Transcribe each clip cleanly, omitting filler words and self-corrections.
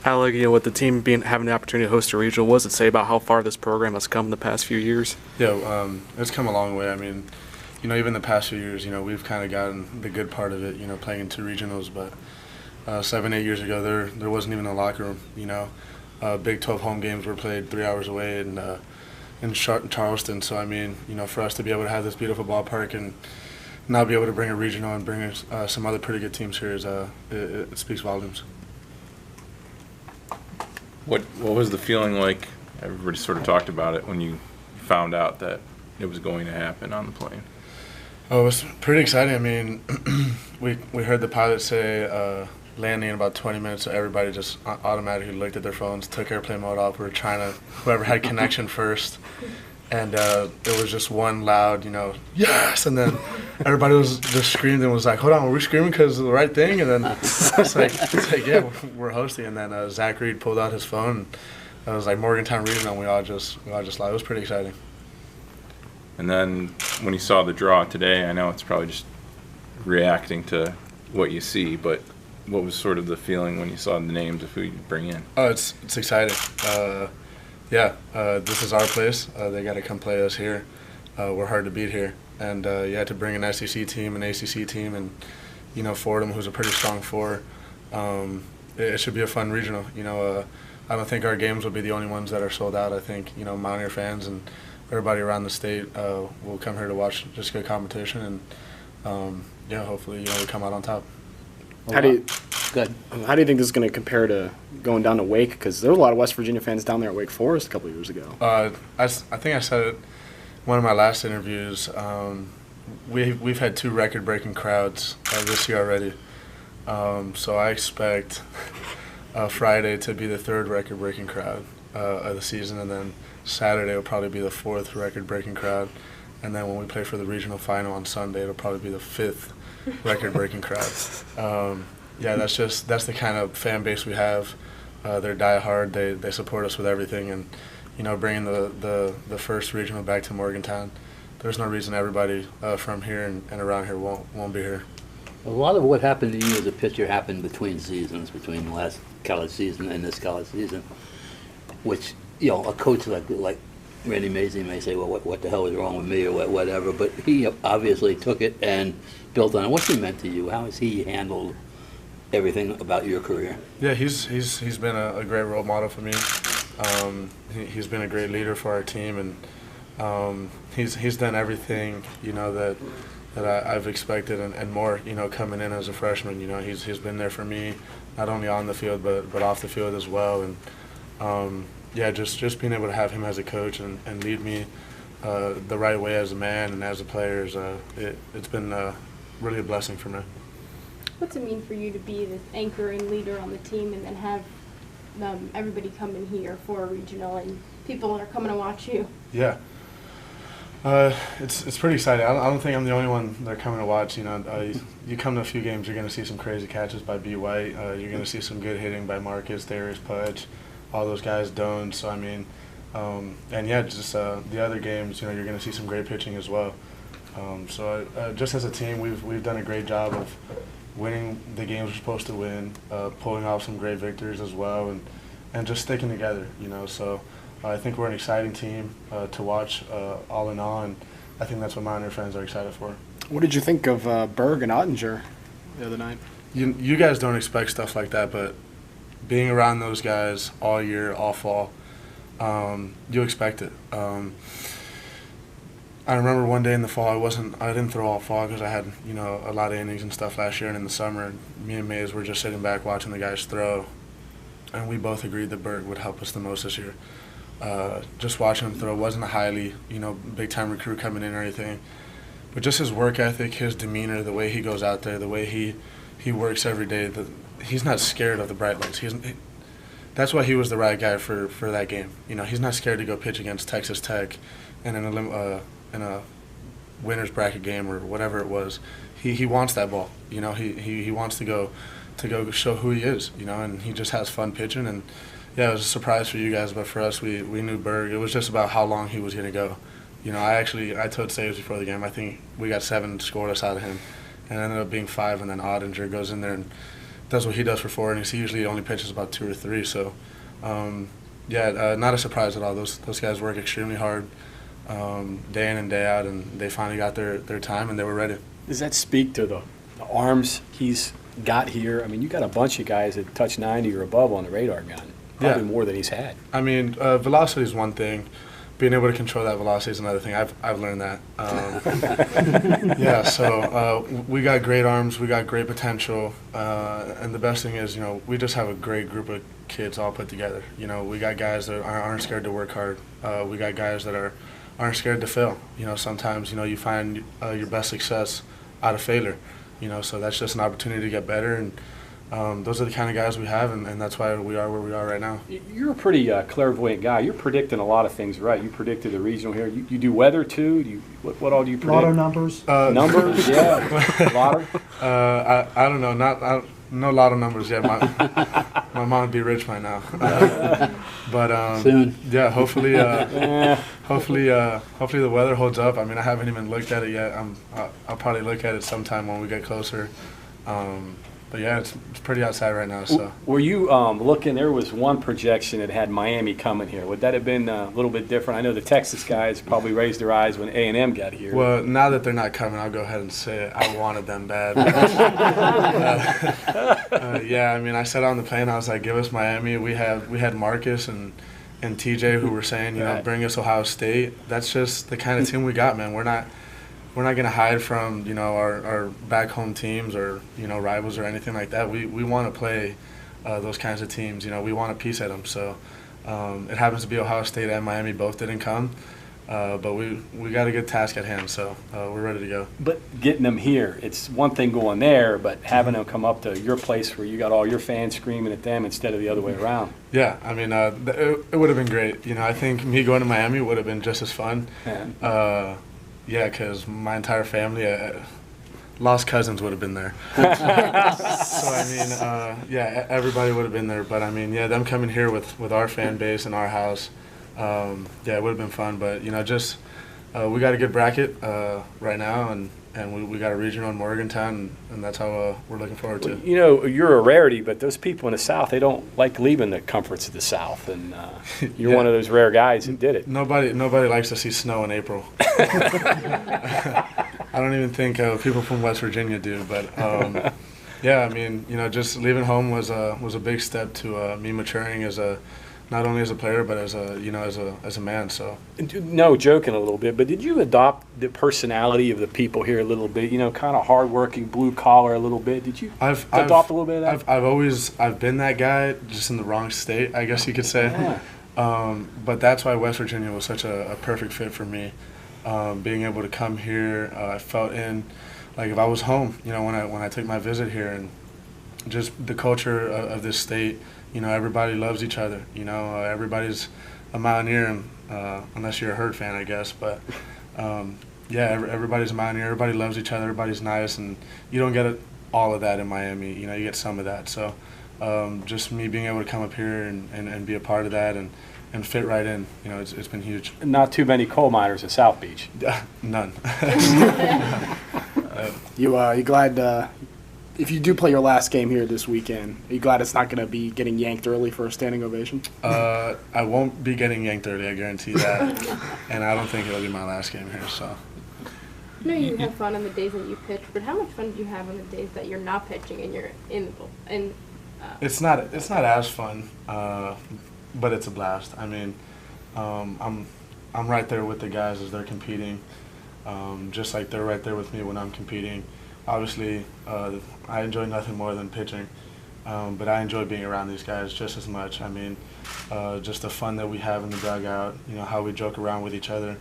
Alek, with the team having the opportunity to host a regional, what does it say about how far this program has come in the past few years? Yeah, it's come a long way. I mean, even the past few years, we've kind of gotten the good part of it, playing in 2 regionals. But 7, 8 years ago, there wasn't even a locker room. Big 12 home games were played 3 hours away in Charleston. So I mean, for us to be able to have this beautiful ballpark and now be able to bring a regional and bring some other pretty good teams here it speaks volumes. What was the feeling like? Everybody sort of talked about it when you found out that it was going to happen on the plane. Oh, it was pretty exciting. I mean, we heard the pilot say landing in about 20 minutes, so everybody just automatically looked at their phones, took airplane mode off. We were trying to, whoever had connection first. And it was just one loud, yes! And then everybody was just screamed and was like, hold on, were we screaming because of the right thing? And then it's like, yeah, we're hosting. And then Zach Reed pulled out his phone. And it was like Morgantown Regional, and we all just laughed. It was pretty exciting. And then when you saw the draw today, I know it's probably just reacting to what you see, but what was sort of the feeling when you saw the names of who you bring in? Oh, it's exciting. This is our place. They got to come play us here. We're hard to beat here. And, to bring an SEC team, an ACC team, and, Fordham, who's a pretty strong 4, it should be a fun regional. I don't think our games will be the only ones that are sold out. I think, Mountaineer fans and everybody around the state will come here to watch just good competition. And, hopefully, we come out on top. How do you think this is going to compare to going down to Wake? Because there were a lot of West Virginia fans down there at Wake Forest a couple of years ago. I think I said it in one of my last interviews. We've had 2 record-breaking crowds this year already. So I expect Friday to be the 3rd record-breaking crowd of the season, and then Saturday will probably be the 4th record-breaking crowd. And then when we play for the regional final on Sunday, it'll probably be the 5th record-breaking crowd. That's the kind of fan base we have. They're diehard. They support us with everything, and bringing the first regional back to Morgantown, there's no reason everybody from here and around here won't be here. A lot of what happened to you as a pitcher happened between seasons, between the last college season and this college season, which a coach like Randy Mazey may say, well, what the hell is wrong with me or whatever, but he obviously took it and built on it. What's he meant to you? How has he handled everything about your career? Yeah, he's been a great role model for me. He's been a great leader for our team, and he's done everything that I've expected and more. Coming in as a freshman, he's been there for me, not only on the field but off the field as well. And just being able to have him as a coach and lead me the right way as a man and as a player it's been really a blessing for me. What's it mean for you to be the anchor and leader on the team and then have everybody come in here for a regional and people are coming to watch you? Yeah. It's pretty exciting. I don't think I'm the only one they're coming to watch. You come to a few games, you're going to see some crazy catches by B. White. You're going to see some good hitting by Marcus, Darius Pudge, all those guys, Doan. So, I mean, the other games, you're going to see some great pitching as well. Just as a team, we've done a great job of winning the games we're supposed to win, pulling off some great victories as well, and just sticking together, So I think we're an exciting team to watch all in all, and I think that's what Mountaineer fans are excited for. What did you think of Berg and Ottinger the other night? You guys don't expect stuff like that, but being around those guys all year, all fall, you expect it. I remember one day in the fall, I didn't throw all fall because I had, a lot of innings and stuff last year, and in the summer, me and Mays were just sitting back watching the guys throw, and we both agreed that Berg would help us the most this year. Just watching him throw, wasn't a highly, big-time recruit coming in or anything, but just his work ethic, his demeanor, the way he goes out there, the way he works every day, he's not scared of the bright lights. That's why he was the right guy for that game. He's not scared to go pitch against Texas Tech and in a winner's bracket game or whatever it was. He wants that ball. He wants to go show who he is. And he just has fun pitching. And yeah, it was a surprise for you guys, but for us, we knew Berg. It was just about how long he was going to go. I told Saves before the game. I think we got 7 scoreless out of him, and it ended up being 5. And then Ottinger goes in there and does what he does for 4 innings. He usually only pitches about 2 or 3. So, not a surprise at all. Those guys work extremely hard day in and day out, and they finally got their time and they were ready. Does that speak to the arms he's got here? I mean, you got a bunch of guys that touch 90 or above on the radar gun, probably more than he's had. I mean, velocity is one thing. Being able to control that velocity is another thing. I've learned that. So we got great arms, we got great potential, and the best thing is, we just have a great group of kids all put together. We got guys that aren't scared to work hard. We got guys that aren't scared to fail. Sometimes you find your best success out of failure. So that's just an opportunity to get better, and those are the kind of guys we have, and that's why we are where we are right now. You're a pretty clairvoyant guy. You're predicting a lot of things right. You predicted the regional here. You do weather too. What all do you predict? Lotto numbers. Numbers, yeah. Lotto. I don't know. No lotto numbers yet. My mom would be rich by now. But soon. Yeah, hopefully the weather holds up. I mean, I haven't even looked at it yet. I'll probably look at it sometime when we get closer. But yeah, it's pretty outside right now. So were you looking? There was one projection that had Miami coming here. Would that have been a little bit different? I know the Texas guys probably raised their eyes when A&M got here. Well, now that they're not coming, I'll go ahead and say it. I wanted them bad. Yeah, I mean, I said on the plane, I was like, give us Miami. We had Marcus and TJ who were saying, bring us Ohio State. That's just the kind of team we got, man. We're not going to hide from, our back home teams or, rivals or anything like that. We want to play those kinds of teams. We want a piece at them. So it happens to be Ohio State and Miami both didn't come. But we got a good task at hand, so we're ready to go. But getting them here, it's one thing going there, but having them come up to your place where you got all your fans screaming at them instead of the other way around. Yeah, I mean, it would have been great. I think me going to Miami would have been just as fun. Yeah, because my entire family, lost cousins would have been there. So, I mean, everybody would have been there. But, I mean, them coming here with our fan base and our house, it would have been fun. But, just we got a good bracket right now, and we got a regional in Morgantown, and that's how we're looking forward to. You're a rarity, but those people in the South, they don't like leaving the comforts of the South, and you're one of those rare guys who did it. Nobody likes to see snow in April. I don't even think people from West Virginia do, but I mean, just leaving home was a big step to me maturing as not only as a player but as a man. So no, joking a little bit, but did you adopt the personality of the people here a little bit? Kind of hardworking, blue collar a little bit. Did you adopt a little bit of that? I've been that guy, just in the wrong state, I guess you could say. Yeah. But that's why West Virginia was such a perfect fit for me. Being able to come here, I felt like if I was home, when I took my visit here, and just the culture of this state, everybody loves each other. Everybody's a Mountaineer, unless you're a Herd fan, I guess. But everybody's a Mountaineer. Everybody loves each other. Everybody's nice, and you don't get all of that in Miami. You get some of that. So just me being able to come up here and be a part of that and fit right in, it's been huge. Not too many coal miners at South Beach. None. You glad if you do play your last game here this weekend, are you glad it's not going to be getting yanked early for a standing ovation? I won't be getting yanked early, I guarantee that. And I don't think it'll be my last game here. So. I know you have fun on the days that you pitch, but how much fun do you have on the days that you're not pitching and you're in the bull? It's not as fun, but it's a blast. I mean, I'm right there with the guys as they're competing, just like they're right there with me when I'm competing. Obviously, I enjoy nothing more than pitching, but I enjoy being around these guys just as much. I mean, just the fun that we have in the dugout, how we joke around with each other,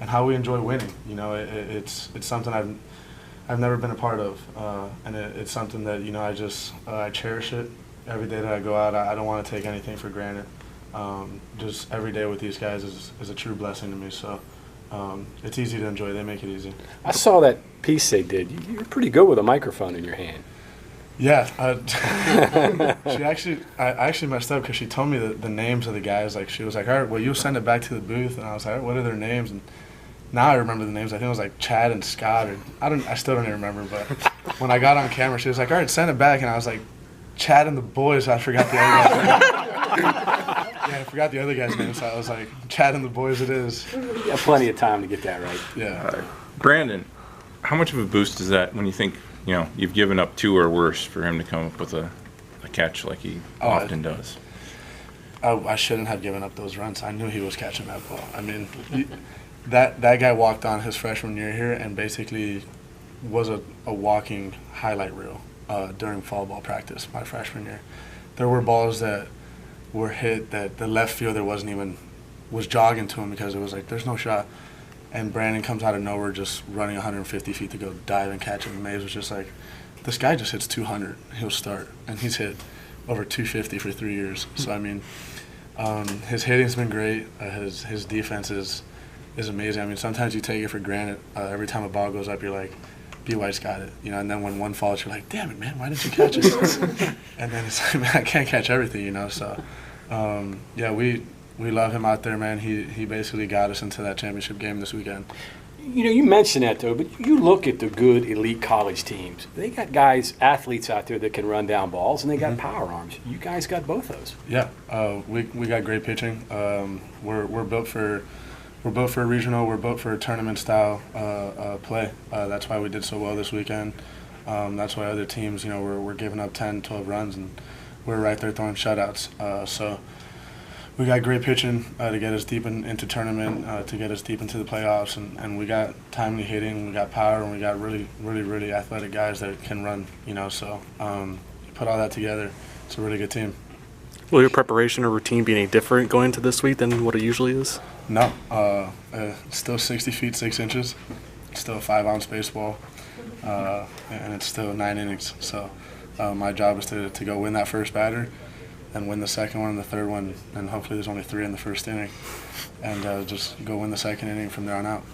and how we enjoy winning. It's something I've never been a part of, and it's something that I cherish it every day that I go out. I don't want to take anything for granted. Just every day with these guys is a true blessing to me. So it's easy to enjoy. They make it easy. I saw that piece they did. You're pretty good with a microphone in your hand. Yeah. I actually messed up because she told me the names of the guys. Like, she was like, all right, well, you send it back to the booth. And I was like, all right, what are their names? And now I remember the names. I think it was like Chad and Scott. I still don't even remember. But when I got on camera, she was like, all right, send it back. And I was like, Chad and the boys. I forgot the other guy's name. Yeah, I forgot the other guy's name, so I was like, Chad and the boys it is. You got plenty of time to get that right. Yeah. Brandon, how much of a boost is that when you think, you've given up 2 or worse for him to come up with a catch like he often does? I shouldn't have given up those runs. I knew he was catching that ball. I mean, that guy walked on his freshman year here and basically was a walking highlight reel during fall ball practice my freshman year. There were balls that were hit that the left fielder was jogging to him because it was like, there's no shot. And Brandon comes out of nowhere just running 150 feet to go dive and catch it. And Mays was just like, this guy just hits 200. He'll start. And he's hit over 250 for 3 years. So, I mean, his hitting's been great. His defense is amazing. I mean, sometimes you take it for granted. Every time a ball goes up, you're like, B. White's got it. And then when one falls, you're like, damn it, man, why didn't you catch it? And then it's like, man, I can't catch everything, So, yeah, we love him out there, man. He basically got us into that championship game this weekend. You mentioned that, though, but you look at the good elite college teams. They got athletes out there that can run down balls, and they got power arms. You guys got both those. Yeah, we got great pitching. We're built for a regional. We're built for a tournament style play. That's why we did so well this weekend. That's why other teams, we're giving up 10, 12 runs, and we're right there throwing shutouts. So we got great pitching to get us deep into tournament, to get us deep into the playoffs, and we got timely hitting, we got power, and we got really, really, really athletic guys that can run. So put all that together, it's a really good team. Will your preparation or routine be any different going into this week than what it usually is? No, still 60 feet 6 inches, still a 5-ounce baseball, and it's still 9 innings. So my job is to go win that first batter, and win the second one and the third one, and hopefully there's only 3 in the first inning, and just go win the second inning from there on out.